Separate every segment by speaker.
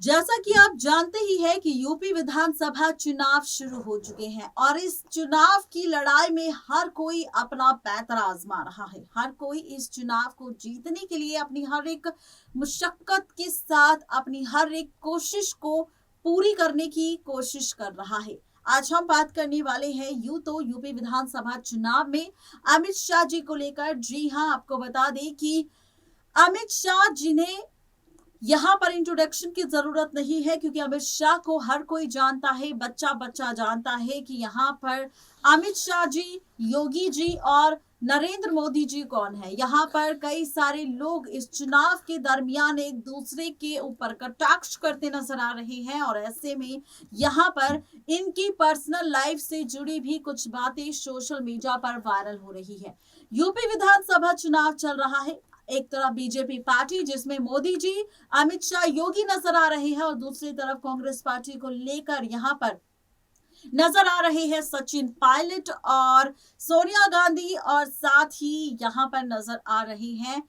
Speaker 1: जैसा कि आप जानते ही हैं कि यूपी विधानसभा चुनाव शुरू हो चुके हैं और इस चुनाव की लड़ाई में हर कोई अपना पैंतरा आजमा रहा है। हर कोई इस चुनाव को जीतने के लिए अपनी हर एक मुशक्कत के साथ अपनी हर एक कोशिश को पूरी करने की कोशिश कर रहा है। आज हम बात करने वाले हैं यूपी विधानसभा चुनाव में अमित शाह जी को लेकर। जी हाँ, आपको बता दें कि अमित शाह जिन्हें यहाँ पर इंट्रोडक्शन की जरूरत नहीं है, क्योंकि अमित शाह को हर कोई जानता है, बच्चा बच्चा जानता है कि यहाँ पर अमित शाह जी, योगी जी और नरेंद्र मोदी जी कौन है। यहाँ पर कई सारे लोग इस चुनाव के दरमियान एक दूसरे के ऊपर कटाक्ष करते नजर आ रहे हैं और ऐसे में यहाँ पर इनकी पर्सनल लाइफ से जुड़ी भी कुछ बातें सोशल मीडिया पर वायरल हो रही है। यूपी विधानसभा चुनाव चल रहा है। एक तरफ बीजेपी पार्टी जिसमें मोदी जी, अमित शाह, योगी नजर आ रहे हैं और दूसरी तरफ कांग्रेस पार्टी को लेकर यहां पर नजर आ रहे हैं सचिन पायलट और सोनिया गांधी और साथ ही यहां पर नजर आ रहे हैं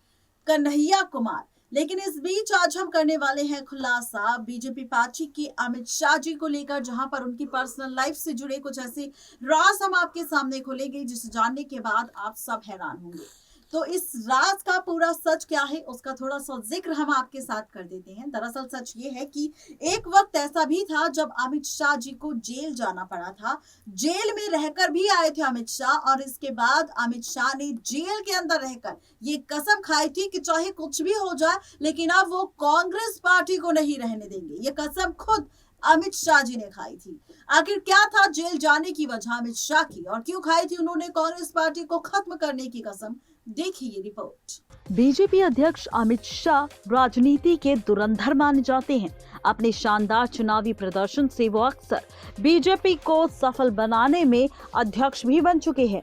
Speaker 1: कन्हैया कुमार। लेकिन इस बीच आज हम करने वाले हैं खुलासा बीजेपी पार्टी की अमित शाह जी को लेकर, जहां पर उनकी पर्सनल लाइफ से जुड़े कुछ ऐसे राज हम आपके सामने खोलेंगे जिसे जानने के बाद आप सब हैरान होंगे। तो इस राज का पूरा सच क्या है उसका थोड़ा सा जिक्र हम आपके साथ कर देते हैं। दरअसल सच ये है कि एक वक्त ऐसा भी था जब अमित शाह जी को जेल जाना पड़ा था। जेल में रहकर भी आए थे अमित शाह और इसके बाद अमित शाह ने जेल के अंदर रहकर ये कसम खाई थी कि चाहे कुछ भी हो जाए लेकिन अब वो कांग्रेस पार्टी को नहीं रहने देंगे। ये कसम खुद अमित शाह जी ने खाई थी। आखिर क्या था जेल जाने की वजह अमित शाह की और क्यों खाई थी उन्होंने कांग्रेस पार्टी को खत्म करने की कसम? देखिए ये रिपोर्ट।
Speaker 2: बीजेपी अध्यक्ष अमित शाह राजनीति के धुरंधर माने जाते हैं। अपने शानदार चुनावी प्रदर्शन से वो अक्सर बीजेपी को सफल बनाने में अध्यक्ष भी बन चुके हैं।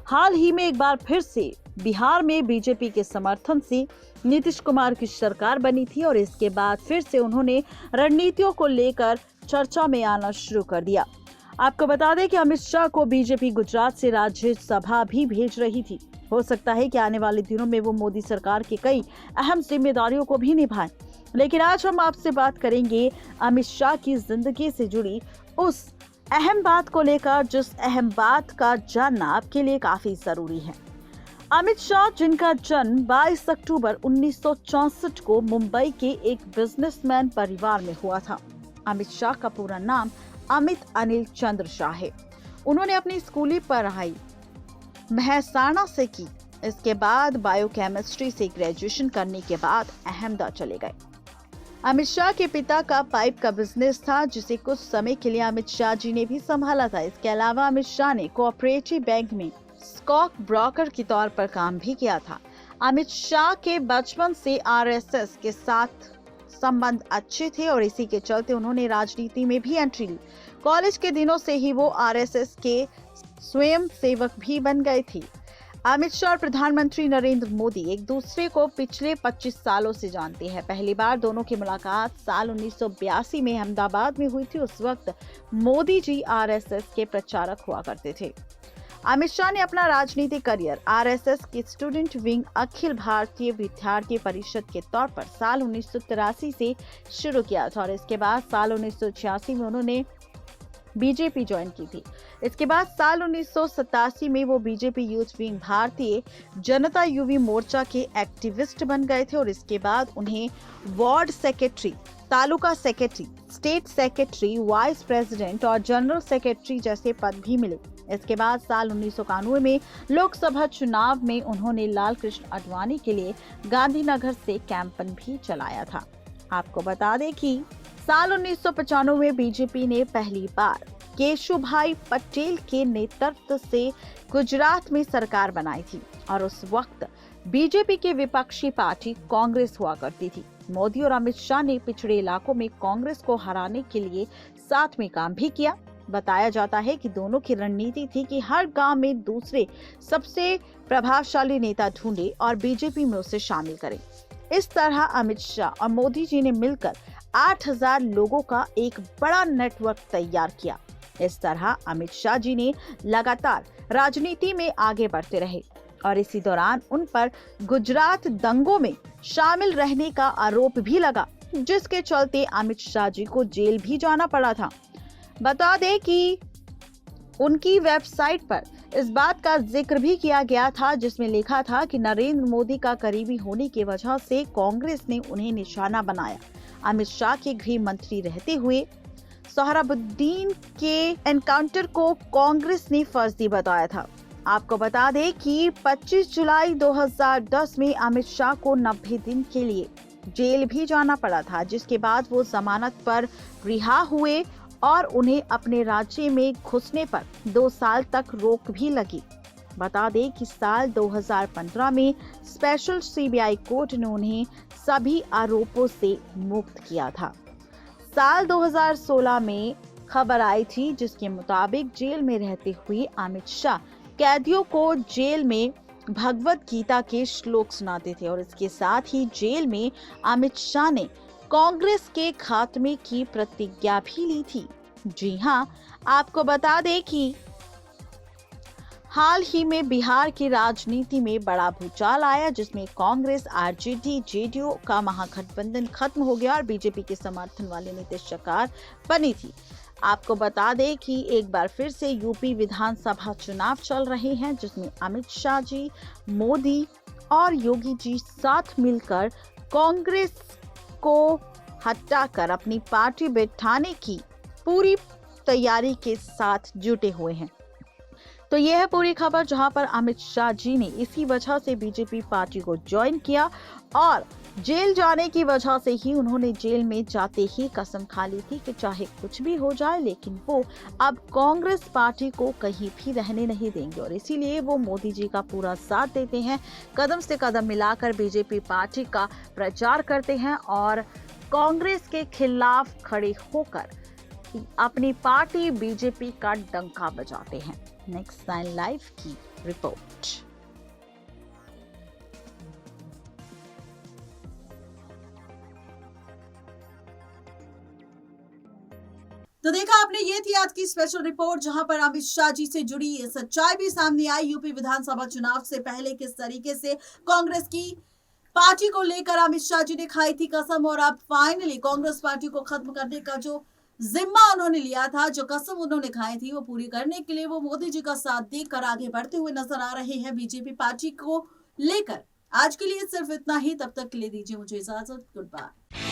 Speaker 2: हाल ही में एक बार फिर से बिहार में बीजेपी के समर्थन से नीतीश कुमार की सरकार बनी थी और इसके बाद फिर से उन्होंने रणनीतियों को लेकर चर्चा में आना शुरू कर दिया। आपको बता दें कि अमित शाह को बीजेपी गुजरात से राज्यसभा भी भेज रही थी। हो सकता है कि आने वाले दिनों में वो मोदी सरकार की कई अहम जिम्मेदारियों को भी निभाएं। लेकिन आज हम आपसे बात करेंगे अमित शाह की जिंदगी से जुड़ी उस अहम बात को लेकर जिस अहम बात का जानना आपके लिए काफी जरूरी है। अमित शाह, जिनका जन्म 22 अक्टूबर 1964 को मुंबई के एक बिजनेसमैन परिवार में हुआ था। अमित शाह का पूरा नाम अमित अनिल चंद्र शाह है। उन्होंने अपनी स्कूली पढ़ाई महसाणा से की। इसके बाद बायोकेमिस्ट्री से ग्रेजुएशन करने के बाद अहमदाबाद चले गए। अमित शाह के पिता का पाइप का बिजनेस था जिसे कुछ समय के लिए अमित शाह जी ने भी संभाला था। इसके अलावा अमित शाह ने कोऑपरेटिव बैंक में स्टॉक ब्रोकर के तौर पर काम भी किया था। अमित शाह के बचपन से आरएसएस के साथ संबंध अच्छे थे और इसी के चलते उन्होंने राजनीति में भी एंट्री ली। कॉलेज के दिनों से ही वो आरएसएस के स्वयं सेवक भी बन गए थे। अमित शाह और प्रधानमंत्री नरेंद्र मोदी एक दूसरे को पिछले 25 सालों से जानते हैं। पहली बार दोनों की मुलाकात साल 1982 में अहमदाबाद में हुई थी। उस वक्त मोदी जी आरएसएस के प्रचारक हुआ करते थे। अमित शाह ने अपना राजनीतिक करियर आरएसएस के स्टूडेंट विंग अखिल भारतीय विद्यार्थी परिषद के तौर पर साल 1983 से शुरू किया था और इसके बाद साल 1986 में उन्होंने बीजेपी ज्वाइन की थी। इसके बाद साल 1987 में वो BJP youth wing Bharatiya Janata Yuva Morcha के एक्टिविस्ट बन गए थे और इसके बाद उन्हें ward secretary, taluka secretary, state secretary, vice president और जनरल सेक्रेटरी जैसे पद भी मिले। इसके बाद साल 1991 में लोकसभा चुनाव में उन्होंने लाल कृष्ण आडवाणी के लिए गांधीनगर से कैंपेन भी चलाया था। आपको बता दें कि साल 1995 में बीजेपी ने पहली बार केशुभाई पटेल के नेतृत्व से गुजरात में सरकार बनाई थी और उस वक्त बीजेपी के विपक्षी पार्टी कांग्रेस हुआ करती थी। मोदी और अमित शाह ने पिछड़े इलाकों में कांग्रेस को हराने के लिए साथ में काम भी किया। बताया जाता है कि दोनों की रणनीति थी कि हर गांव में दूसरे सबसे प्रभावशाली नेता ढूंढे और बीजेपी में उसे शामिल करें। इस तरह अमित शाह और मोदी जी ने मिलकर 8000 लोगों का एक बड़ा नेटवर्क तैयार किया। इस तरह अमित शाह जी ने लगातार राजनीति में आगे बढ़ते रहे और इसी दौरान उन पर गुजरात दंगों में शामिल रहने का आरोप भी लगा। जिसके चलते अमित शाह जी को जेल भी जाना पड़ा था। बता दें कि उनकी वेबसाइट पर इस बात का जिक्र भी किया गया था, जिसमें लिखा था कि नरेंद्र मोदी का करीबी होने की वजह से कांग्रेस ने उन्हें निशाना बनाया। अमित शाह के गृह मंत्री रहते हुए सोहराबुद्दीन के एनकाउंटर को कांग्रेस ने फर्जी बताया था। आपको बता दें कि 25 जुलाई 2010 में अमित शाह को 90 दिन के लिए जेल भी जाना पड़ा था, जिसके बाद वो जमानत पर रिहा हुए और उन्हें अपने राज्य में घुसने पर 2 साल तक रोक भी लगी। बता दें कि साल 2015 में स्पेशल सीबीआई कोर्ट ने उन्हें सभी आरोपों से मुक्त किया था। साल 2016 में खबर आई थी, जिसके मुताबिक जेल में रहते हुए अमित शाह कैदियों को जेल में भगवत गीता के श्लोक सुनाते थे और इसके साथ ही जेल में अमित शाह ने कांग्रेस के खात्मे की प्रतिज्ञा भी ली थी। जी हां, आपको बता दें कि हाल ही में बिहार की राजनीति में बड़ा भूचाल आया, जिसमें कांग्रेस, आरजेडी, जेडीयू का महागठबंधन खत्म हो गया और बीजेपी के समर्थन वाली नीतीश सरकार बनी थी। आपको बता दें कि एक बार फिर से यूपी विधानसभा चुनाव चल रहे हैं, जिसमें अमित शाह जी, मोदी और योगी जी साथ मिलकर कांग्रेस को हटाकर अपनी पार्टी बिठाने की पूरी तैयारी के साथ जुटे हुए हैं। तो यह है पूरी खबर, जहां पर अमित शाह जी ने इसी वजह से बीजेपी पार्टी को ज्वाइन किया और जेल जाने की वजह से ही उन्होंने जेल में जाते ही कसम खा ली थी कि चाहे कुछ भी हो जाए, लेकिन वो अब कांग्रेस पार्टी को कहीं भी रहने नहीं देंगे और इसीलिए वो मोदी जी का पूरा साथ देते हैं, कदम से कदम मिलाकर बीजेपी पार्टी का प्रचार करते हैं और कांग्रेस के खिलाफ खड़े होकर अपनी पार्टी बीजेपी का डंका बजाते हैं। नेक्स्ट 9 लाइव की रिपोर्ट।
Speaker 1: तो देखा आपने, ये थी आज की स्पेशल रिपोर्ट, जहां पर अमित शाह जी से जुड़ी ये सच्चाई भी सामने आई। यूपी विधानसभा चुनाव से पहले किस तरीके से कांग्रेस की पार्टी को लेकर अमित शाह जी ने खाई थी कसम और अब फाइनली कांग्रेस पार्टी को खत्म करने का जो जिम्मा उन्होंने लिया था, जो कसम उन्होंने खाई थी, वो पूरी करने के लिए वो मोदी जी का साथ देकर आगे बढ़ते हुए नजर आ रहे हैं बीजेपी पार्टी को लेकर। आज के लिए सिर्फ इतना ही, तब तक के लिए दीजिए मुझे इजाजत। Good bye.